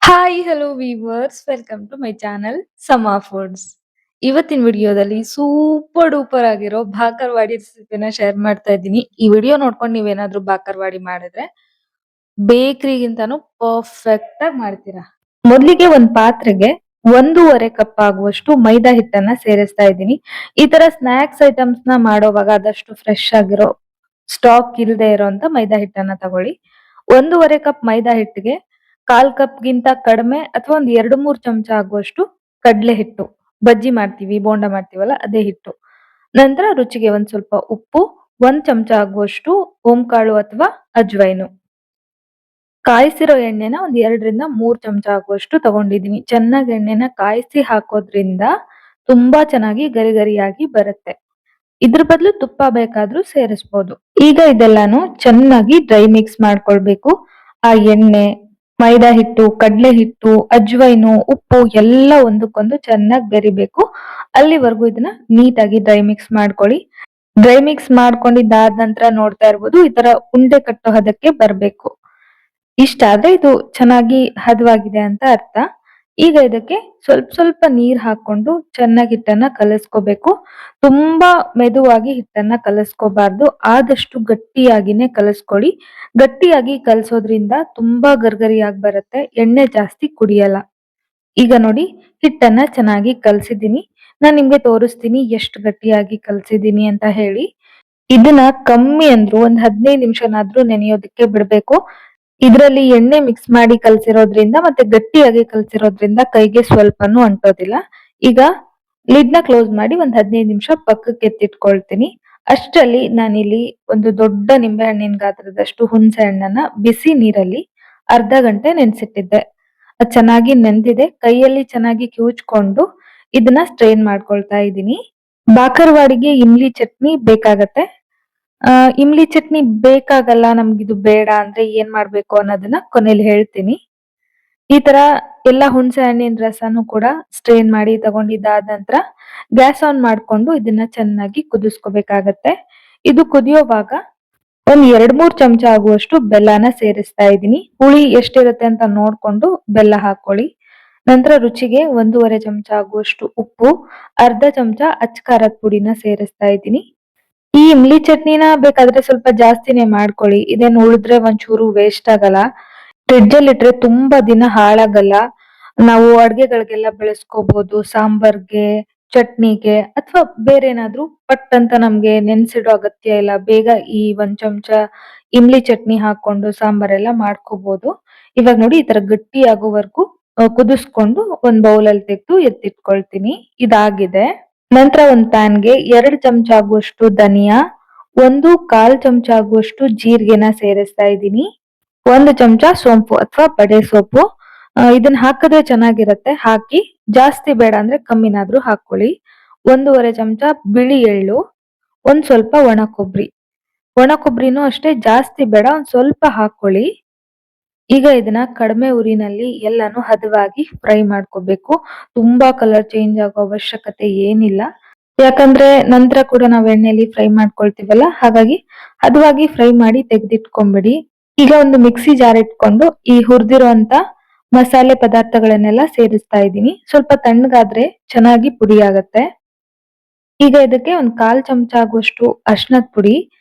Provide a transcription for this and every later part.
Hi hello viewers welcome to my channel Sama foods. ಇವತ್ತಿನ ವಿಡಿಯೋದಲ್ಲಿ super duper ಆಗಿರೋ ಭಾಕರ್ವಾಡಿ ರೆಸಿಪಿನ ಶೇರ್ ಮಾಡ್ತಾ ಇದ್ದೀನಿ. ಈ ವಿಡಿಯೋ ನೋಡ್ಕೊಂಡು ನೀವೇನಾದ್ರೂ ಭಾಕರ್ವಾಡಿ ಮಾಡಿದ್ರೆ ಬೇಕರಿಗಿಂತಾನು ಪರ್ಫೆಕ್ಟ್ ಆಗಿ ಮಾಡ್ತೀರಾ. ಮೊದಲಿಗೆ ಒಂದ್ ಪಾತ್ರೆಗೆ 1.5 ಕಪ್ ಆಗುವಷ್ಟು ಮೈದಾ ಹಿಟ್ಟನ್ನ ಸೇರಿಸ್ತಾ ಇದ್ದೀನಿ. ಈ ತರ ಸ್ನಾಕ್ಸ್ ಐಟಮ್ಸ್ ನ ಮಾಡೋವಾಗ ಆದಷ್ಟು ಫ್ರೆಶ್ ಆಗಿರೋ ಸ್ಟಾಕ್ ಇಲ್ಲದೆ ಇರೋಂತ ಮೈದಾ ಹಿಟ್ಟನ್ನ ತಗೊಳ್ಳಿ. 1.5 ಕಪ್ ಮೈದಾ ಹಿಟ್ಟಿಗೆ 1/4 ಕಪ್ ಗಿಂತ ಕಡಿಮೆ ಅಥವಾ ಒಂದ್ 2-3 ಚಮಚ ಆಗುವಷ್ಟು ಕಡ್ಲೆ ಹಿಟ್ಟು. ಬಜ್ಜಿ ಮಾಡ್ತೀವಿ, ಬೋಂಡ ಮಾಡ್ತೀವಲ್ಲ ಅದೇ ಹಿಟ್ಟು. ನಂತರ ರುಚಿಗೆ ಒಂದ್ ಸ್ವಲ್ಪ ಉಪ್ಪು, 1 ಚಮಚ ಆಗುವಷ್ಟು ಓಂಕಾಳು ಅಥವಾ ಅಜ್ವೈನು. ಕಾಯಿಸಿರೋ ಎಣ್ಣೆನ ಒಂದ್ 2-3 ಚಮಚ ಆಗುವಷ್ಟು ತಗೊಂಡಿದೀನಿ. ಚೆನ್ನಾಗಿ ಎಣ್ಣೆನ ಕಾಯಿಸಿ ಹಾಕೋದ್ರಿಂದ ತುಂಬಾ ಚೆನ್ನಾಗಿ ಗರಿ ಗರಿಯಾಗಿ ಬರುತ್ತೆ. ಇದ್ರ ಬದಲು ತುಪ್ಪ ಬೇಕಾದ್ರೂ ಸೇರಿಸಬಹುದು. ಈಗ ಇದೆಲ್ಲಾನು ಚೆನ್ನಾಗಿ ಡ್ರೈ ಮಿಕ್ಸ್ ಮಾಡ್ಕೊಳ್ಬೇಕು. ಆ ಎಣ್ಣೆ, ಮೈದಾ ಹಿಟ್ಟು, ಕಡ್ಲೆ ಹಿಟ್ಟು, ಅಜ್ವೈನು, ಉಪ್ಪು ಎಲ್ಲ ಒಂದಕ್ಕೊಂದು ಚೆನ್ನಾಗಿ ಬೆರಿಬೇಕು. ಅಲ್ಲಿವರೆಗೂ ಇದನ್ನ ನೀಟಾಗಿ ಡ್ರೈ ಮಿಕ್ಸ್ ಮಾಡ್ಕೊಳ್ಳಿ. ಡ್ರೈ ಮಿಕ್ಸ್ ಮಾಡ್ಕೊಂಡಿದ್ದಾದ ನಂತರ ನೋಡ್ತಾ ಇರ್ಬೋದು, ಈ ತರ ಉಂಡೆ ಕಟ್ಟೋ ಹದಕ್ಕೆ ಬರ್ಬೇಕು. ಇಷ್ಟಾದ್ರೆ ಇದು ಚೆನ್ನಾಗಿ ಹದವಾಗಿದೆ ಅಂತ ಅರ್ಥ. ಈಗ ಇದಕ್ಕೆ ಸ್ವಲ್ಪ ಸ್ವಲ್ಪ ನೀರ್ ಹಾಕೊಂಡು ಚೆನ್ನಾಗಿ ಹಿಟ್ಟನ್ನ ಕಲಸ್ಕೋಬೇಕು. ತುಂಬಾ ಮೆದುವಾಗಿ ಹಿಟ್ಟನ್ನ ಕಲಸ್ಕೋಬಾರ್ದು. ಆದಷ್ಟು ಗಟ್ಟಿಯಾಗಿನೇ ಕಲಸ್ಕೊಳ್ಳಿ. ಗಟ್ಟಿಯಾಗಿ ಕಲಸೋದ್ರಿಂದ ತುಂಬಾ ಗರ್ಗರಿಯಾಗಿ ಬರುತ್ತೆ, ಎಣ್ಣೆ ಜಾಸ್ತಿ ಕುಡಿಯಲ್ಲ. ಈಗ ನೋಡಿ, ಹಿಟ್ಟನ್ನ ಚೆನ್ನಾಗಿ ಕಲ್ಸಿದ್ದೀನಿ. ನಾನ್ ನಿಮ್ಗೆ ತೋರಿಸ್ತೀನಿ ಎಷ್ಟು ಗಟ್ಟಿಯಾಗಿ ಕಲ್ಸಿದ್ದೀನಿ ಅಂತ ಹೇಳಿ. ಇದನ್ನ ಕಮ್ಮಿ ಅಂದ್ರು ಒಂದ್ 15 ನಿಮಿಷನಾದ್ರೂ ನೆನೆಯೋದಕ್ಕೆ ಬಿಡ್ಬೇಕು. ಇದ್ರಲ್ಲಿ ಎಣ್ಣೆ ಮಿಕ್ಸ್ ಮಾಡಿ ಕಲ್ಸಿರೋದ್ರಿಂದ ಮತ್ತೆ ಗಟ್ಟಿಯಾಗಿ ಕಲ್ಸಿರೋದ್ರಿಂದ ಕೈಗೆ ಸ್ವಲ್ಪನೂ ಅಂಟೋದಿಲ್ಲ. ಈಗ ಲಿಡ್ ನ ಕ್ಲೋಸ್ ಮಾಡಿ ಒಂದ್ 15 ನಿಮಿಷ ಪಕ್ಕಕ್ಕೆ ಎತ್ತಿಟ್ಕೊಳ್ತೀನಿ. ಅಷ್ಟರಲ್ಲಿ ನಾನಿಲ್ಲಿ ಒಂದು ದೊಡ್ಡ ನಿಂಬೆ ಹಣ್ಣಿನ ಗಾತ್ರದಷ್ಟು ಹುಣಸೆ ಹಣ್ಣನ್ನ ಬಿಸಿ ನೀರಲ್ಲಿ ಅರ್ಧ ಗಂಟೆ ನೆನ್ಸಿಟ್ಟಿದ್ದೆ. ಅದ್ ಚೆನ್ನಾಗಿ ನೆಂದಿದೆ. ಕೈಯಲ್ಲಿ ಚೆನ್ನಾಗಿ ಕಿವುಚ್ಕೊಂಡು ಇದನ್ನ ಸ್ಟ್ರೈನ್ ಮಾಡ್ಕೊಳ್ತಾ ಇದ್ದೀನಿ. ಬಾಕರ್ವಾಡಿಗೆ ಇಮ್ಲಿ ಚಟ್ನಿ ಬೇಕಾಗತ್ತೆ. ಇಮ್ಲಿ ಚಟ್ನಿ ಬೇಕಾಗಲ್ಲ, ನಮ್ಗಿದು ಬೇಡ ಅಂದ್ರೆ ಏನ್ ಮಾಡ್ಬೇಕು ಅನ್ನೋದನ್ನ ಕೊನೆಯಲ್ಲಿ ಹೇಳ್ತೀನಿ. ಈ ತರ ಎಲ್ಲ ಹುಣಸೆ ಹಣ್ಣಿನ ರಸನು ಕೂಡ ಸ್ಟ್ರೈನ್ ಮಾಡಿ ತಗೊಂಡಿದ್ದಾದ ನಂತರ ಗ್ಯಾಸ್ ಆನ್ ಮಾಡ್ಕೊಂಡು ಇದನ್ನ ಚೆನ್ನಾಗಿ ಕುದಿಸ್ಕೋಬೇಕಾಗತ್ತೆ. ಇದು ಕುದಿಯೋವಾಗ ಒಂದ್ 2-3 ಚಮಚ ಆಗುವಷ್ಟು ಬೆಲ್ಲನ ಸೇರಿಸ್ತಾ ಇದ್ದೀನಿ. ಹುಳಿ ಎಷ್ಟಿರುತ್ತೆ ಅಂತ ನೋಡ್ಕೊಂಡು ಬೆಲ್ಲ ಹಾಕೊಳ್ಳಿ. ನಂತರ ರುಚಿಗೆ 1.5 ಚಮಚ ಆಗುವಷ್ಟು ಉಪ್ಪು, ಅರ್ಧ ಚಮಚ ಅಚ್ಚ ಖಾರದ ಪುಡಿನ ಸೇರಿಸ್ತಾ ಇದ್ದೀನಿ. ಈ ಇಮ್ಲಿ ಚಟ್ನಿನ ಬೇಕಾದ್ರೆ ಸ್ವಲ್ಪ ಜಾಸ್ತಿನೇ ಮಾಡ್ಕೊಳ್ಳಿ. ಇದೇನ್ ಉಳಿದ್ರೆ ಒಂಚೂರು ವೇಸ್ಟ್ ಆಗಲ್ಲ. ಫ್ರಿಡ್ಜ್ ಅಲ್ಲಿ ಇಟ್ರೆ ತುಂಬಾ ದಿನ ಹಾಳಾಗಲ್ಲ. ನಾವು ಅಡ್ಗೆಗಳಿಗೆಲ್ಲ ಬೆಳೆಸ್ಕೋಬಹುದು, ಸಾಂಬಾರ್ಗೆ, ಚಟ್ನಿಗೆ ಅಥವಾ ಬೇರೆ ಏನಾದ್ರೂ ಪಟ್ ಅಂತ ನಮ್ಗೆ ನೆನ್ಸಿಡೋ ಅಗತ್ಯ ಇಲ್ಲ. ಬೇಗ ಈ 1 ಚಮಚ ಇಮ್ಲಿ ಚಟ್ನಿ ಹಾಕೊಂಡು ಸಾಂಬಾರೆಲ್ಲ ಮಾಡ್ಕೋಬಹುದು. ಇವಾಗ ನೋಡಿ, ಈ ತರ ಗಟ್ಟಿ ಆಗೋವರೆಗೂ ಕುದಿಸ್ಕೊಂಡು ಒಂದ್ ಬೌಲ್ ಅಲ್ಲಿ ತೆಗೆದು ಎತ್ತಿಟ್ಕೊಳ್ತೀನಿ. ಇದಾಗಿದೆ. ನಂತರ ಒಂದ್ ಪ್ಯಾನ್ಗೆ 2 ಚಮಚ ಆಗುವಷ್ಟು ಧನಿಯಾ, 1/4 ಚಮಚ ಆಗುವಷ್ಟು ಜೀರಿಗೆನ ಸೇರಿಸ್ತಾ ಇದ್ದೀನಿ. 1 ಚಮಚ ಸೋಂಪು ಅಥವಾ ಬಡೆ ಸೊಪ್ಪು. ಇದನ್ನ ಹಾಕಿದ್ರೆ ಚೆನ್ನಾಗಿರತ್ತೆ. ಹಾಕಿ, ಜಾಸ್ತಿ ಬೇಡ ಅಂದ್ರೆ ಕಮ್ಮಿನಾದ್ರೂ ಹಾಕೊಳ್ಳಿ. 1.5 ಚಮಚ ಬಿಳಿ ಎಳ್ಳು, ಒಂದ್ ಸ್ವಲ್ಪ ಒಣ ಕೊಬ್ಬರಿ. ಒಣ ಕೊಬ್ಬರಿನೂ ಅಷ್ಟೇ ಜಾಸ್ತಿ ಬೇಡ, ಒಂದ್ ಸ್ವಲ್ಪ ಹಾಕೊಳ್ಳಿ. ಈಗ ಇದನ್ನ ಕಡಿಮೆ ಉರಿನಲ್ಲಿ ಎಲ್ಲಾನು ಹದವಾಗಿ ಫ್ರೈ ಮಾಡ್ಕೋಬೇಕು. ತುಂಬಾ ಕಲರ್ ಚೇಂಜ್ ಆಗೋ ಅವಶ್ಯಕತೆ ಏನಿಲ್ಲ. ಯಾಕಂದ್ರೆ ನಂತರ ಕೂಡ ನಾವು ಎಣ್ಣೆಯಲ್ಲಿ ಫ್ರೈ ಮಾಡ್ಕೊಳ್ತೀವಲ್ಲ, ಹಾಗಾಗಿ ಹದವಾಗಿ ಫ್ರೈ ಮಾಡಿ ತೆಗೆದಿಟ್ಕೊಂಡ್ಬಿಡಿ. ಈಗ ಒಂದು ಮಿಕ್ಸಿ ಜಾರ್ ಇಟ್ಕೊಂಡು ಈ ಹುರಿದಿರುವಂತ ಮಸಾಲೆ ಪದಾರ್ಥಗಳನ್ನೆಲ್ಲ ಸೇರಿಸ್ತಾ ಇದ್ದೀನಿ. ಸ್ವಲ್ಪ ತಣ್ಣಗಾದ್ರೆ ಚೆನ್ನಾಗಿ ಪುಡಿ ಆಗತ್ತೆ. ಈಗ ಇದಕ್ಕೆ ಒಂದ್ 1/4 ಚಮಚ ಆಗುವಷ್ಟು ಅರ್ಶಿನದ ಪುಡಿ,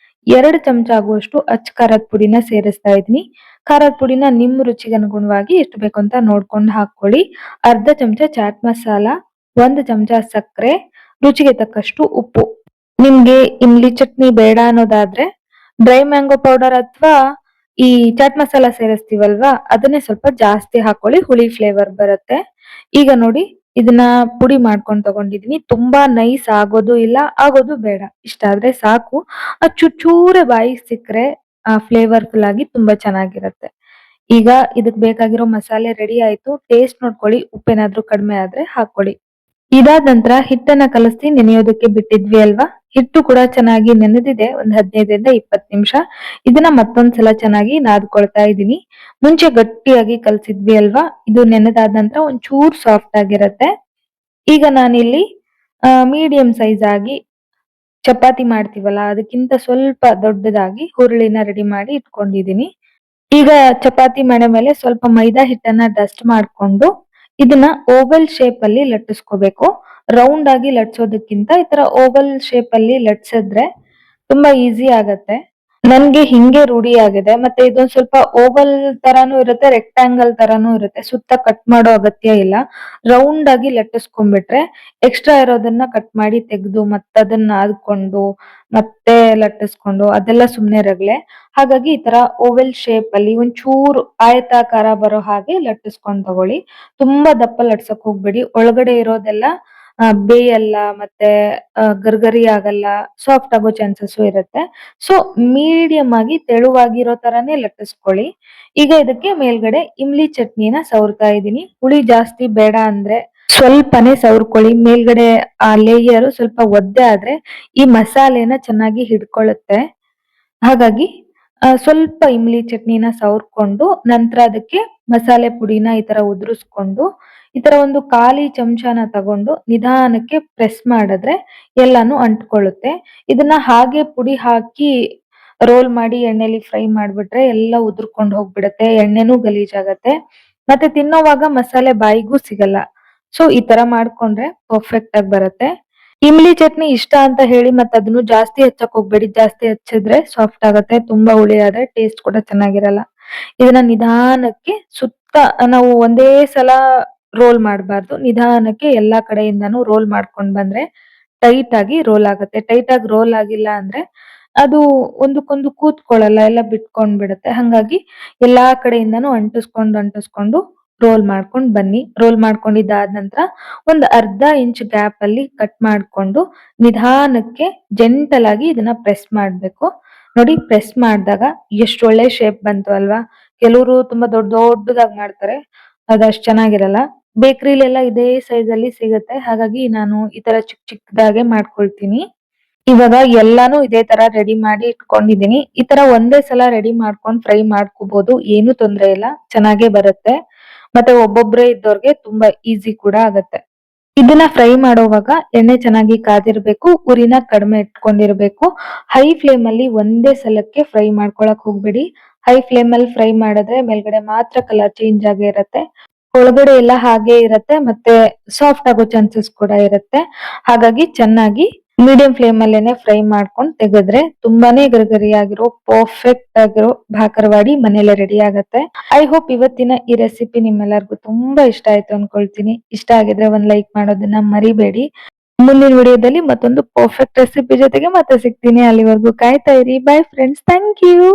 2 ಚಮಚ ಆಗುವಷ್ಟು ಅಚ್ಚ ಖಾರದ ಪುಡಿನ ಸೇರಿಸ್ತಾ ಇದ್ದೀನಿ. ಖಾರದ ಪುಡಿನ ನಿಮ್ಮ ರುಚಿಗೆ ಅನುಗುಣವಾಗಿ ಎಷ್ಟು ಬೇಕು ಅಂತ ನೋಡ್ಕೊಂಡು ಹಾಕೊಳ್ಳಿ. ಅರ್ಧ ಚಮಚ ಚಾಟ್ ಮಸಾಲ, 1 ಚಮಚ ಸಕ್ಕರೆ, ರುಚಿಗೆ ತಕ್ಕಷ್ಟು ಉಪ್ಪು. ನಿಮ್ಗೆ ಇಮ್ಲಿ ಚಟ್ನಿ ಬೇಡ ಅನ್ನೋದಾದ್ರೆ ಡ್ರೈ ಮ್ಯಾಂಗೋ ಪೌಡರ್ ಅಥವಾ ಈ ಚಾಟ್ ಮಸಾಲ ಸೇರಿಸ್ತೀವಲ್ವಾ, ಅದನ್ನೇ ಸ್ವಲ್ಪ ಜಾಸ್ತಿ ಹಾಕೊಳ್ಳಿ, ಹುಳಿ ಫ್ಲೇವರ್ ಬರುತ್ತೆ. ಈಗ ನೋಡಿ, ಇದನ್ನ ಪುಡಿ ಮಾಡ್ಕೊಂಡು ತಗೊಂಡಿದೀನಿ. ತುಂಬಾ ನೈಸ್ ಆಗೋದು ಇಲ್ಲ, ಆಗೋದು ಬೇಡ. ಇಷ್ಟಾದ್ರೆ ಸಾಕು. ಅದು ಚೂರೇ ಬಾಯಿಗೆ ಸಿಕ್ಕರೆ ಫ್ಲೇವರ್ಫುಲ್ ಆಗಿ ತುಂಬಾ ಚೆನ್ನಾಗಿರತ್ತೆ. ಈಗ ಇದಕ್ ಬೇಕಾಗಿರೋ ಮಸಾಲೆ ರೆಡಿ ಆಯ್ತು. ಟೇಸ್ಟ್ ನೋಡ್ಕೊಳ್ಳಿ, ಉಪ್ಪೇನಾದ್ರೂ ಕಡಿಮೆ ಆದ್ರೆ ಹಾಕೊಳ್ಳಿ. ಇದಾದ ನಂತರ ಹಿಟ್ಟನ್ನ ಕಲಸಿ ನೆನೆಯೋದಕ್ಕೆ ಬಿಟ್ಟಿದ್ವಿ ಅಲ್ವಾ, ಹಿಟ್ಟು ಕೂಡ ಚೆನ್ನಾಗಿ ನೆನೆದಿದೆ. ಒಂದ್ 15-20 ನಿಮಿಷ. ಇದನ್ನ ಮತ್ತೊಂದ್ಸಲ ಚೆನ್ನಾಗಿ ನಾದ್ಕೊಳ್ತಾ ಇದ್ದೀನಿ. ಮುಂಚೆ ಗಟ್ಟಿಯಾಗಿ ಕಲ್ಸಿದ್ವಿ ಅಲ್ವಾ, ಇದು ನೆನೆದಾದ ನಂತರ ಒಂಚೂರ್ ಸಾಫ್ಟ್ ಆಗಿರತ್ತೆ. ಈಗ ನಾನಿಲ್ಲಿ ಮೀಡಿಯಂ ಸೈಜ್ ಆಗಿ ಚಪಾತಿ ಮಾಡ್ತೀವಲ್ಲ, ಅದಕ್ಕಿಂತ ಸ್ವಲ್ಪ ದೊಡ್ಡದಾಗಿ ಹುರುಳಿನ ರೆಡಿ ಮಾಡಿ ಇಟ್ಕೊಂಡಿದೀನಿ. ಈಗ ಚಪಾತಿ ಮಣೆ ಮೇಲೆ ಸ್ವಲ್ಪ ಮೈದಾ ಹಿಟ್ಟನ್ನ ಡಸ್ಟ್ ಮಾಡ್ಕೊಂಡು ಇದನ್ನ ಓವಲ್ ಶೇಪ್ ಅಲ್ಲಿ ಲಟ್ಟಿಸ್ಕೋಬೇಕು. ರೌಂಡ್ ಆಗಿ ಲಟ್ಸೋದಕ್ಕಿಂತ ಈ ತರ ಓವಲ್ ಶೇಪ್ ಅಲ್ಲಿ ಲಟ್ಸಿದ್ರೆ ತುಂಬಾ ಈಸಿ ಆಗತ್ತೆ. ನನ್ಗೆ ಹಿಂಗೆ ರೂಢಿ ಆಗಿದೆ. ಮತ್ತೆ ಇದೊಂದ್ ಸ್ವಲ್ಪ ಓವಲ್ ತರಾನು ಇರುತ್ತೆ, ರೆಕ್ಟಾಂಗಲ್ ತರಾನು ಇರುತ್ತೆ. ಸುತ್ತ ಕಟ್ ಮಾಡೋ ಅಗತ್ಯ ಇಲ್ಲ. ರೌಂಡ್ ಆಗಿ ಲಟ್ಟಿಸ್ಕೊಂಡ್ಬಿಟ್ರೆ ಎಕ್ಸ್ಟ್ರಾ ಇರೋದನ್ನ ಕಟ್ ಮಾಡಿ ತೆಗೆದು ಮತ್ತದನ್ನ ನಾದ್ಕೊಂಡು ಮತ್ತೆ ಲಟ್ಟಿಸ್ಕೊಂಡು ಅದೆಲ್ಲ ಸುಮ್ನೆ ರಗಳೆ. ಹಾಗಾಗಿ ಈ ತರ ಓವೆಲ್ ಶೇಪ್ ಅಲ್ಲಿ ಒಂಚೂರು ಆಯತಾಕಾರ ಬರೋ ಹಾಗೆ ಲಟ್ಟಿಸ್ಕೊಂಡ್ ತಗೊಳ್ಳಿ. ತುಂಬಾ ದಪ್ಪ ಲಟ್ಸಕ್ ಹೋಗ್ಬೇಡಿ. ಒಳಗಡೆ ಇರೋದೆಲ್ಲ ಬೇಯಲ್ಲ ಮತ್ತೆ ಗರ್ಗರಿ ಆಗಲ್ಲ, ಸಾಫ್ಟ್ ಆಗೋ ಚಾನ್ಸಸ್ ಇರುತ್ತೆ. ಸೊ ಮೀಡಿಯಂ ಆಗಿ ತೆಳುವಾಗಿರೋ ತರಾನೇ ಲಟ್ಟಿಸ್ಕೊಳ್ಳಿ. ಈಗ ಇದಕ್ಕೆ ಮೇಲ್ಗಡೆ ಇಮ್ಲಿ ಚಟ್ನಿನ ಸವರ್ತಾ ಇದ್ದೀನಿ. ಹುಳಿ ಜಾಸ್ತಿ ಬೇಡ ಅಂದ್ರೆ ಸ್ವಲ್ಪನೇ ಸವರ್ಕೊಳ್ಳಿ. ಮೇಲ್ಗಡೆ ಆ ಲೇಯರ್ ಸ್ವಲ್ಪ ಒದ್ದೆ ಆದ್ರೆ ಈ ಮಸಾಲೆನ ಚೆನ್ನಾಗಿ ಹಿಡ್ಕೊಳ್ಳುತ್ತೆ. ಹಾಗಾಗಿ ಸ್ವಲ್ಪ ಇಮ್ಲಿ ಚಟ್ನಿನ ಸವರ್ಕೊಂಡು ನಂತರ ಅದಕ್ಕೆ ಮಸಾಲೆ ಪುಡಿನ ಈ ತರ ಉದುರಿಸ್ಕೊಂಡು ಈ ತರ ಒಂದು ಖಾಲಿ ಚಮಚನ ತಗೊಂಡು ನಿಧಾನಕ್ಕೆ ಪ್ರೆಸ್ ಮಾಡಿದ್ರೆ ಎಲ್ಲಾನು ಅಂಟ್ಕೊಳ್ಳುತ್ತೆ. ಇದನ್ನ ಹಾಗೆ ಪುಡಿ ಹಾಕಿ ರೋಲ್ ಮಾಡಿ ಎಣ್ಣೆಲಿ ಫ್ರೈ ಮಾಡ್ಬಿಟ್ರೆ ಎಲ್ಲ ಉದುರ್ಕೊಂಡು ಹೋಗ್ಬಿಡತ್ತೆ, ಎಣ್ಣೆನೂ ಗಲೀಜಾಗತ್ತೆ, ಮತ್ತೆ ತಿನ್ನೋವಾಗ ಮಸಾಲೆ ಬಾಯಿಗೂ ಸಿಗಲ್ಲ. ಸೊ ಈ ತರ ಮಾಡ್ಕೊಂಡ್ರೆ ಪರ್ಫೆಕ್ಟ್ ಆಗಿ ಬರುತ್ತೆ. ಇಮ್ಲಿ ಚಟ್ನಿ ಇಷ್ಟ ಅಂತ ಹೇಳಿ ಮತ್ತೆ ಅದನ್ನು ಜಾಸ್ತಿ ಹೆಚ್ಚಕ್ ಹೋಗ್ಬೇಡಿ. ಜಾಸ್ತಿ ಹೆಚ್ಚಿದ್ರೆ ಸಾಫ್ಟ್ ಆಗತ್ತೆ, ತುಂಬಾ ಹುಳಿ ಆದ್ರೆ ಟೇಸ್ಟ್ ಕೂಡ ಚೆನ್ನಾಗಿರಲ್ಲ. ಇದನ್ನ ನಿಧಾನಕ್ಕೆ ಸುತ್ತ ನಾವು ಒಂದೇ ಸಲ ರೋಲ್ ಮಾಡಬಾರ್ದು. ನಿಧಾನಕ್ಕೆ ಎಲ್ಲಾ ಕಡೆಯಿಂದಾನು ರೋಲ್ ಮಾಡ್ಕೊಂಡ್ ಬಂದ್ರೆ ಟೈಟ್ ಆಗಿ ರೋಲ್ ಆಗುತ್ತೆ. ಟೈಟ್ ಆಗಿ ರೋಲ್ ಆಗಿಲ್ಲ ಅಂದ್ರೆ ಅದು ಒಂದಕ್ಕೊಂದು ಕೂತ್ಕೊಳ್ಳಲ್ಲ, ಎಲ್ಲ ಬಿಟ್ಕೊಂಡ್ ಬಿಡುತ್ತೆ. ಹಂಗಾಗಿ ಎಲ್ಲಾ ಕಡೆಯಿಂದಾನು ಅಂಟಿಸ್ಕೊಂಡು ರೋಲ್ ಮಾಡ್ಕೊಂಡ್ ಬನ್ನಿ. ರೋಲ್ ಮಾಡ್ಕೊಂಡಿದ್ದಾದ ನಂತರ ಒಂದು ಅರ್ಧ ಇಂಚ್ ಗ್ಯಾಪ್ ಅಲ್ಲಿ ಕಟ್ ಮಾಡ್ಕೊಂಡು ನಿಧಾನಕ್ಕೆ ಜೆಂಟಲ್ ಆಗಿ ಇದನ್ನ ಪ್ರೆಸ್ ಮಾಡ್ಬೇಕು. ನೋಡಿ, ಪ್ರೆಸ್ ಮಾಡಿದಾಗ ಎಷ್ಟು ಒಳ್ಳೆ ಶೇಪ್ ಬಂತು ಅಲ್ವಾ. ಕೆಲವರು ತುಂಬಾ ದೊಡ್ಡ ದೊಡ್ಡದಾಗಿ ಮಾಡ್ತಾರೆ, ಅದಷ್ಟು ಚೆನ್ನಾಗಿರಲ್ಲ. ಬೇಕರಿಲೆಲ್ಲ ಇದೇ ಸೈಜ್ ಅಲ್ಲಿ ಸಿಗುತ್ತೆ. ಹಾಗಾಗಿ ನಾನು ಈ ತರ ಚಿಕ್ಕ ಚಿಕ್ಕದಾಗೆ ಮಾಡ್ಕೊಳ್ತೀನಿ. ಇವಾಗ ಎಲ್ಲಾನು ಇದೇ ತರ ರೆಡಿ ಮಾಡಿ ಇಟ್ಕೊಂಡಿದೀನಿ. ಈ ತರ ಒಂದೇ ಸಲ ರೆಡಿ ಮಾಡ್ಕೊಂಡು ಫ್ರೈ ಮಾಡ್ಕೋಬಹುದು, ಏನು ತೊಂದ್ರೆ ಇಲ್ಲ, ಚೆನ್ನಾಗೇ ಬರುತ್ತೆ. ಮತ್ತೆ ಒಬ್ಬೊಬ್ರೇ ಇದ್ದವ್ರಿಗೆ ತುಂಬಾ ಈಸಿ ಕೂಡ ಆಗತ್ತೆ. ಇದನ್ನ ಫ್ರೈ ಮಾಡೋವಾಗ ಎಣ್ಣೆ ಚೆನ್ನಾಗಿ ಕಾದಿರ್ಬೇಕು, ಉರಿನ ಕಡಿಮೆ ಇಟ್ಕೊಂಡಿರ್ಬೇಕು. ಹೈ ಫ್ಲೇಮ್ ಅಲ್ಲಿ ಒಂದೇ ಸಲಕ್ಕೆ ಫ್ರೈ ಮಾಡ್ಕೊಳಕ್ ಹೋಗ್ಬೇಡಿ. ಹೈ ಫ್ಲೇಮ್ ಅಲ್ಲಿ ಫ್ರೈ ಮಾಡಿದ್ರೆ ಮೇಲ್ಗಡೆ ಮಾತ್ರ ಕಲರ್ ಚೇಂಜ್ ಆಗೇ ಇರತ್ತೆ, ಒಳಗಡೆ ಎಲ್ಲ ಹಾಗೆ ಇರತ್ತೆ, ಮತ್ತೆ ಸಾಫ್ಟ್ ಆಗೋ ಚಾನ್ಸಸ್ ಕೂಡ ಇರುತ್ತೆ. ಹಾಗಾಗಿ ಚೆನ್ನಾಗಿ ಮೀಡಿಯಂ ಫ್ಲೇಮ್ ಅಲ್ಲೇನೆ ಫ್ರೈ ಮಾಡ್ಕೊಂಡು ತೆಗೆದ್ರೆ ತುಂಬಾನೇ ಗರಿಗರಿ ಆಗಿರೋ ಪರ್ಫೆಕ್ಟ್ ಆಗಿರೋ ಭಾಕರವಾಡಿ ಮನೇಲೆ ರೆಡಿ ಆಗತ್ತೆ. ಐ ಹೋಪ್ ಇವತ್ತಿನ ಈ ರೆಸಿಪಿ ನಿಮ್ಮೆಲ್ಲರಿಗೂ ತುಂಬಾ ಇಷ್ಟ ಆಯ್ತು ಅನ್ಕೊಳ್ತೀನಿ. ಇಷ್ಟ ಆಗಿದ್ರೆ ಒಂದ್ ಲೈಕ್ ಮಾಡೋದನ್ನ ಮರಿಬೇಡಿ. ಮುಂದಿನ ವಿಡಿಯೋದಲ್ಲಿ ಮತ್ತೊಂದು ಪರ್ಫೆಕ್ಟ್ ರೆಸಿಪಿ ಜೊತೆಗೆ ಮತ್ತೆ ಸಿಗ್ತೀನಿ. ಅಲ್ಲಿವರೆಗೂ ಕಾಯ್ತಾ ಇರಿ. Bye friends, thank you.